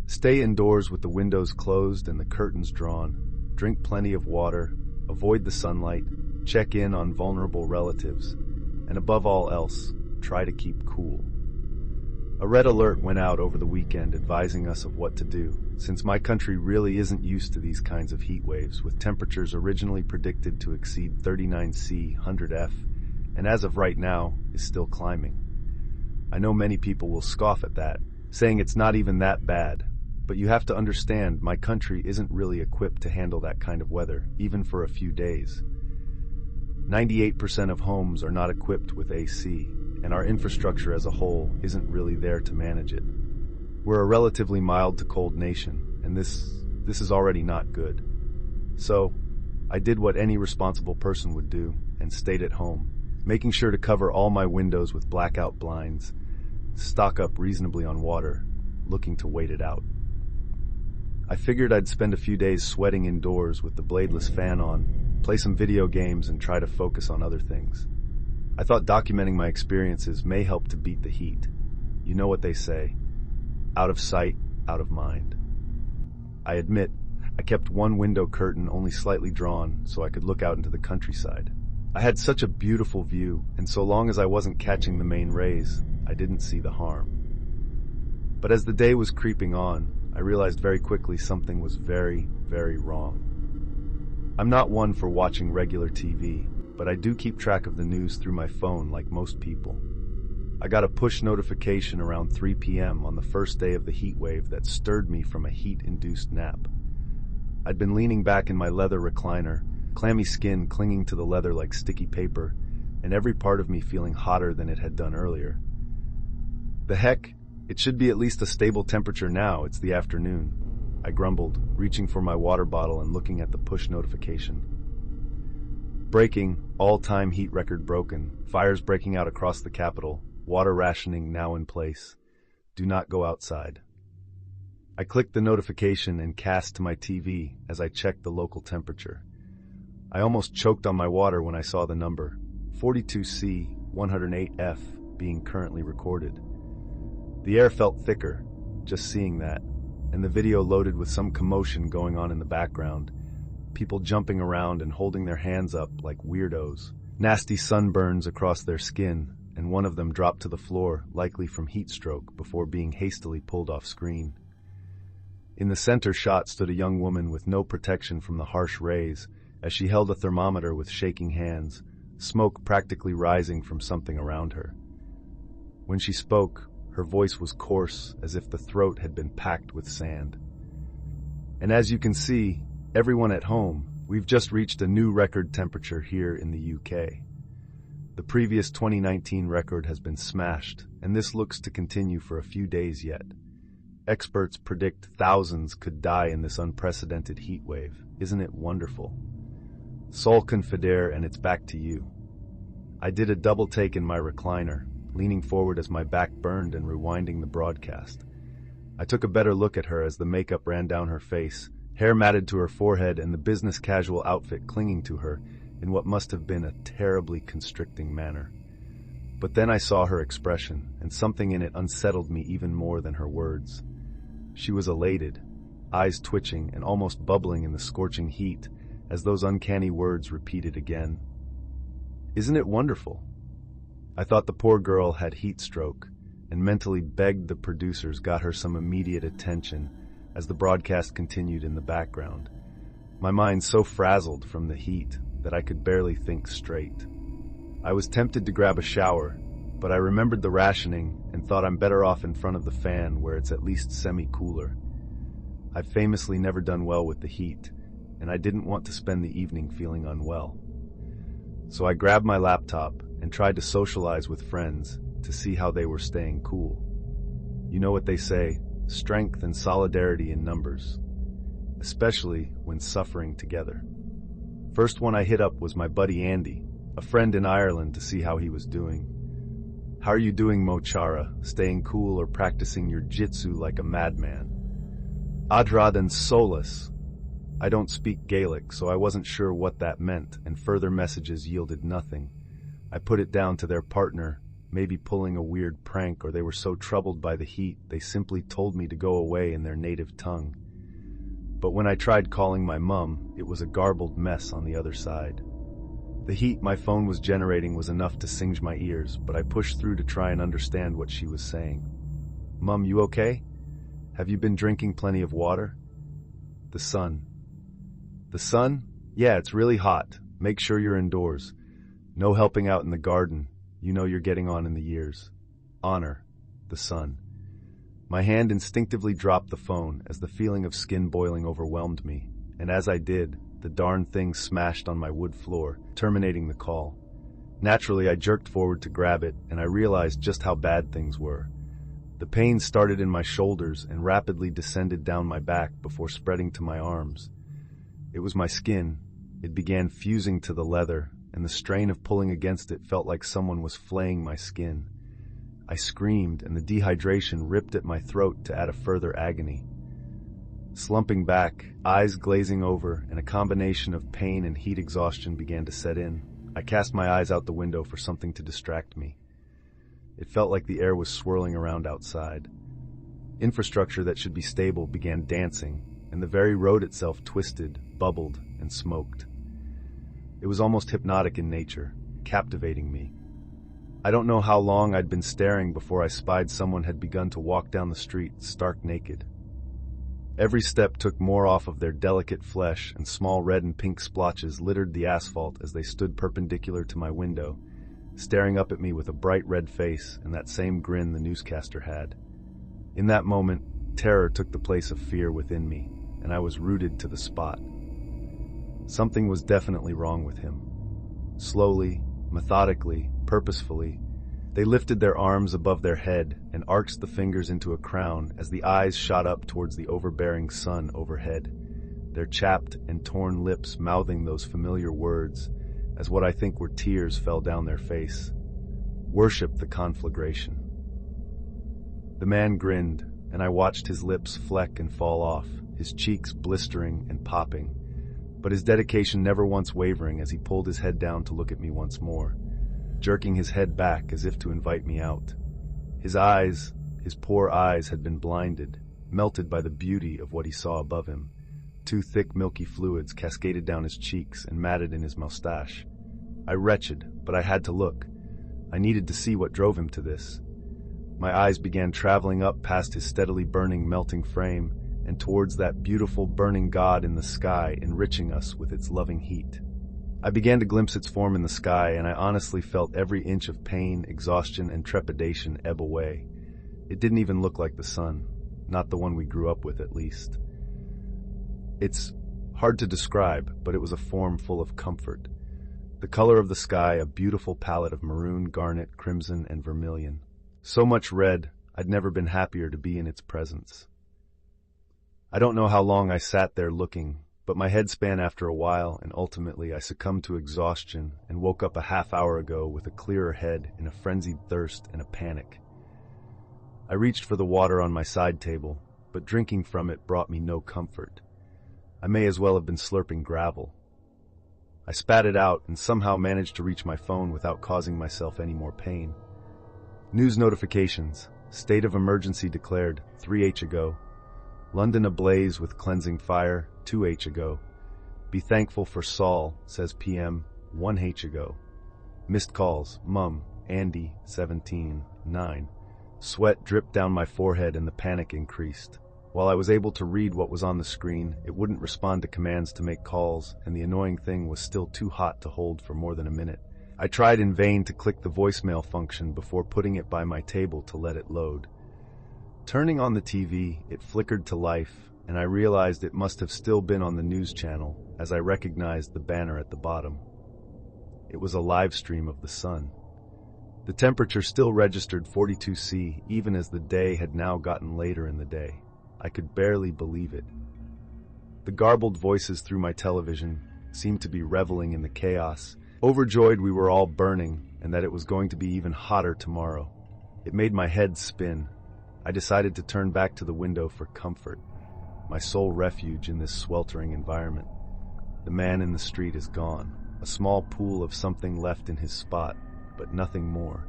Stay indoors with the windows closed and the curtains drawn. Drink plenty of water. Avoid the sunlight. Check in on vulnerable relatives. And above all else, try to keep cool. A red alert went out over the weekend advising us of what to do, since my country really isn't used to these kinds of heat waves, with temperatures originally predicted to exceed 39°C 100°F, and as of right now, is still climbing. I know many people will scoff at that, saying it's not even that bad, but you have to understand my country isn't really equipped to handle that kind of weather, even for a few days. 98% of homes are not equipped with AC, and our infrastructure as a whole isn't really there to manage it. We're a relatively mild to cold nation, and this is already not good. So, I did what any responsible person would do and stayed at home, making sure to cover all my windows with blackout blinds, stock up reasonably on water, looking to wait it out. I figured I'd spend a few days sweating indoors with the bladeless fan on, play some video games, and try to focus on other things. I thought documenting my experiences may help to beat the heat. You know what they say, out of sight, out of mind. I admit, I kept one window curtain only slightly drawn so I could look out into the countryside. I had such a beautiful view, and so long as I wasn't catching the main rays, I didn't see the harm. But as the day was creeping on, I realized very quickly something was very, very wrong. I'm not one for watching regular TV, but I do keep track of the news through my phone like most people. I got a push notification around 3 p.m. on the first day of the heat wave that stirred me from a heat-induced nap. I'd been leaning back in my leather recliner, clammy skin clinging to the leather like sticky paper, and every part of me feeling hotter than it had done earlier. The heck? It should be at least a stable temperature now, it's the afternoon, I grumbled, reaching for my water bottle and looking at the push notification. Breaking, all-time heat record broken, fires breaking out across the capital, water rationing now in place. Do not go outside. I clicked the notification and cast to my TV as I checked the local temperature. I almost choked on my water when I saw the number, 42°C 108°F, being currently recorded. The air felt thicker, just seeing that, and the video loaded with some commotion going on in the background, people jumping around and holding their hands up like weirdos, nasty sunburns across their skin, and one of them dropped to the floor, likely from heat stroke, before being hastily pulled off screen. In the center shot stood a young woman with no protection from the harsh rays, as she held a thermometer with shaking hands, smoke practically rising from something around her. When she spoke, her voice was coarse, as if the throat had been packed with sand. And as you can see, everyone at home, we've just reached a new record temperature here in the UK. The previous 2019 record has been smashed, and this looks to continue for a few days yet. Experts predict thousands could die in this unprecedented heat wave. Isn't it wonderful? Sol confidere, and it's back to you. I did a double take in my recliner, leaning forward as my back burned and rewinding the broadcast. I took a better look at her as the makeup ran down her face, hair matted to her forehead, and the business casual outfit clinging to her in what must have been a terribly constricting manner. But then I saw her expression, and something in it unsettled me even more than her words. She was elated, eyes twitching and almost bubbling in the scorching heat, as those uncanny words repeated again. Isn't it wonderful? I thought the poor girl had heat stroke, and mentally begged the producers got her some immediate attention as the broadcast continued in the background. My mind so frazzled from the heat that I could barely think straight. I was tempted to grab a shower, but I remembered the rationing and thought I'm better off in front of the fan where it's at least semi-cooler. I've famously never done well with the heat, and I didn't want to spend the evening feeling unwell. So I grabbed my laptop and tried to socialize with friends to see how they were staying cool. You know what they say, strength and solidarity in numbers, especially when suffering together. First one I hit up was my buddy Andy, a friend in Ireland, to see how he was doing. How are you doing, Mochara? Staying cool or practicing your jitsu like a madman? Adrad and Solus. I don't speak Gaelic, so I wasn't sure what that meant, and further messages yielded nothing. I put it down to their partner, maybe pulling a weird prank, or they were so troubled by the heat they simply told me to go away in their native tongue. But when I tried calling my mum, it was a garbled mess on the other side. The heat my phone was generating was enough to singe my ears, but I pushed through to try and understand what she was saying. "Mum, you okay? Have you been drinking plenty of water?" "The sun." "The sun? Yeah, it's really hot. Make sure you're indoors. No helping out in the garden. You know you're getting on in the years. Honor. The sun." My hand instinctively dropped the phone as the feeling of skin boiling overwhelmed me, and as I did, the darn thing smashed on my wood floor, terminating the call. Naturally, I jerked forward to grab it, and I realized just how bad things were. The pain started in my shoulders and rapidly descended down my back before spreading to my arms. It was my skin. It began fusing to the leather, and the strain of pulling against it felt like someone was flaying my skin. I screamed, and the dehydration ripped at my throat to add a further agony. Slumping back, eyes glazing over, and a combination of pain and heat exhaustion began to set in. I cast my eyes out the window for something to distract me. It felt like the air was swirling around outside. Infrastructure that should be stable began dancing, and the very road itself twisted, bubbled, and smoked. It was almost hypnotic in nature, captivating me. I don't know how long I'd been staring before I spied someone had begun to walk down the street, stark naked. Every step took more off of their delicate flesh, and small red and pink splotches littered the asphalt as they stood perpendicular to my window, staring up at me with a bright red face and that same grin the newscaster had. In that moment, terror took the place of fear within me, and I was rooted to the spot. Something was definitely wrong with him. Slowly, methodically, purposefully, they lifted their arms above their head and arched the fingers into a crown as the eyes shot up towards the overbearing sun overhead, their chapped and torn lips mouthing those familiar words as what I think were tears fell down their face. "Worship the conflagration." The man grinned, and I watched his lips fleck and fall off, his cheeks blistering and popping, but his dedication never once wavering as he pulled his head down to look at me once more, jerking his head back as if to invite me out. His eyes, his poor eyes, had been blinded, melted by the beauty of what he saw above him. Two thick milky fluids cascaded down his cheeks and matted in his mustache. I retched, but I had to look. I needed to see what drove him to this. My eyes began traveling up past his steadily burning, melting frame and towards that beautiful burning god in the sky, enriching us with its loving heat. I began to glimpse its form in the sky, and I honestly felt every inch of pain, exhaustion, and trepidation ebb away. It didn't even look like the sun, not the one we grew up with at least. It's hard to describe, but it was a form full of comfort. The color of the sky, a beautiful palette of maroon, garnet, crimson, and vermilion. So much red, I'd never been happier to be in its presence. I don't know how long I sat there looking, but my head span after a while, and ultimately I succumbed to exhaustion and woke up a half hour ago with a clearer head, in a frenzied thirst and a panic. I reached for the water on my side table, but drinking from it brought me no comfort. I may as well have been slurping gravel. I spat it out and somehow managed to reach my phone without causing myself any more pain. News notifications. State of emergency declared 3H ago. London ablaze with cleansing fire 2H ago. Be thankful for Saul, says PM 1H ago. Missed calls. Mum, Andy 17 9. Sweat dripped down my forehead and the panic increased. While I was able to read what was on the screen, it wouldn't respond to commands to make calls, and the annoying thing was still too hot to hold for more than a minute. I tried in vain to click the voicemail function before putting it by my table to let it load. Turning on the TV, it flickered to life, and I realized it must have still been on the news channel as I recognized the banner at the bottom. It was a live stream of the sun. The temperature still registered 42°, even as the day had now gotten later in the day. I could barely believe it. The garbled voices through my television seemed to be reveling in the chaos, overjoyed we were all burning and that it was going to be even hotter tomorrow. It made my head spin. I decided to turn back to the window for comfort, my sole refuge in this sweltering environment. The man in the street is gone, a small pool of something left in his spot, but nothing more.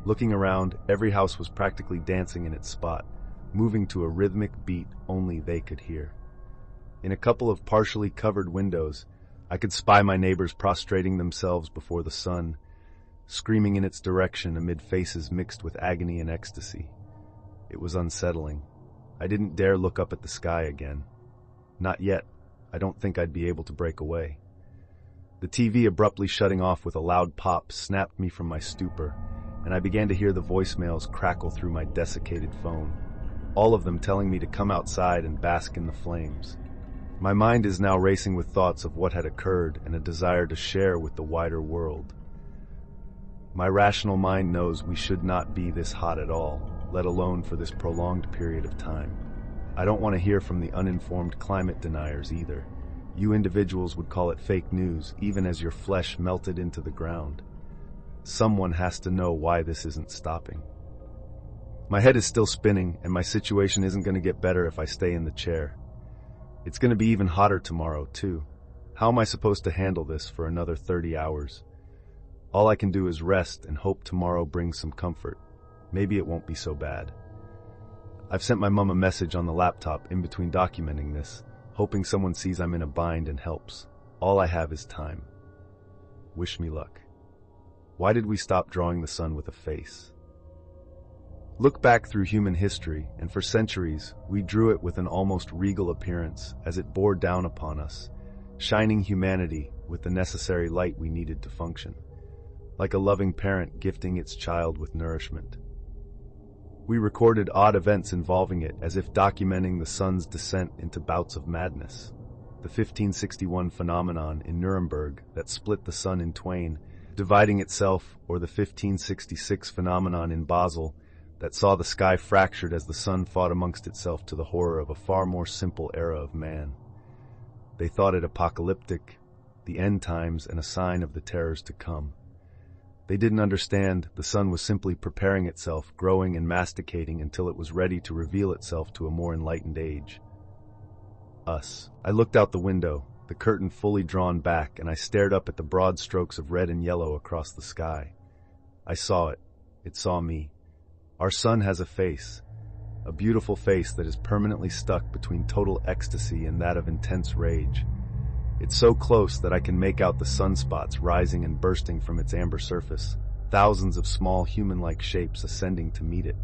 Looking around, every house was practically dancing in its spot, moving to a rhythmic beat only they could hear. In a couple of partially covered windows, I could spy my neighbors prostrating themselves before the sun, screaming in its direction amid faces mixed with agony and ecstasy. It was unsettling. I didn't dare look up at the sky again. Not yet. I don't think I'd be able to break away. The TV abruptly shutting off with a loud pop snapped me from my stupor, and I began to hear the voicemails crackle through my desiccated phone, all of them telling me to come outside and bask in the flames. My mind is now racing with thoughts of what had occurred and a desire to share with the wider world. My rational mind knows we should not be this hot at all, let alone for this prolonged period of time. I don't want to hear from the uninformed climate deniers either. You individuals would call it fake news, even as your flesh melted into the ground. Someone has to know why this isn't stopping. My head is still spinning, and my situation isn't going to get better if I stay in the chair. It's going to be even hotter tomorrow, too. How am I supposed to handle this for another 30 hours? All I can do is rest and hope tomorrow brings some comfort. Maybe it won't be so bad. I've sent my mom a message on the laptop in between documenting this, hoping someone sees I'm in a bind and helps. All I have is time. Wish me luck. Why did we stop drawing the sun with a face? Look back through human history, and for centuries, we drew it with an almost regal appearance as it bore down upon us, shining humanity with the necessary light we needed to function, like a loving parent gifting its child with nourishment. We recorded odd events involving it as if documenting the sun's descent into bouts of madness. The 1561 phenomenon in Nuremberg that split the sun in twain, dividing itself, or the 1566 phenomenon in Basel that saw the sky fractured as the sun fought amongst itself to the horror of a far more simple era of man. They thought it apocalyptic, the end times, and a sign of the terrors to come. They didn't understand the sun was simply preparing itself, growing and masticating until it was ready to reveal itself to a more enlightened age. Us. I looked out the window, the curtain fully drawn back, and I stared up at the broad strokes of red and yellow across the sky. I saw it. It saw me. Our sun has a face, a beautiful face that is permanently stuck between total ecstasy and that of intense rage. It's so close that I can make out the sunspots rising and bursting from its amber surface, thousands of small human-like shapes ascending to meet it.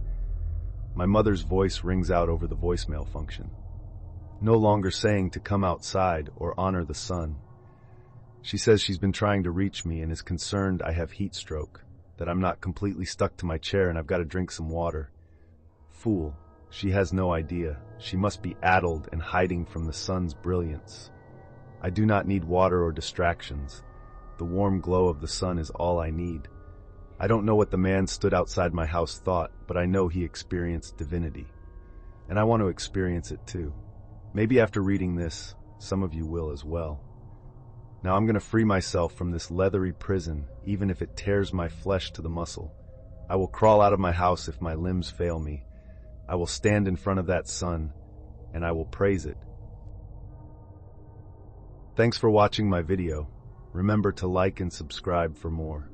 My mother's voice rings out over the voicemail function, no longer saying to come outside or honor the sun. She says she's been trying to reach me and is concerned I have heat stroke, that I'm not completely stuck to my chair and I've got to drink some water. Fool. She has no idea. She must be addled and hiding from the sun's brilliance. I do not need water or distractions. The warm glow of the sun is all I need. I don't know what the man stood outside my house thought, but I know he experienced divinity. And I want to experience it too. Maybe after reading this, some of you will as well. Now I'm going to free myself from this leathery prison, even if it tears my flesh to the muscle. I will crawl out of my house if my limbs fail me. I will stand in front of that sun, and I will praise it. Thanks for watching my video. Remember to like and subscribe for more.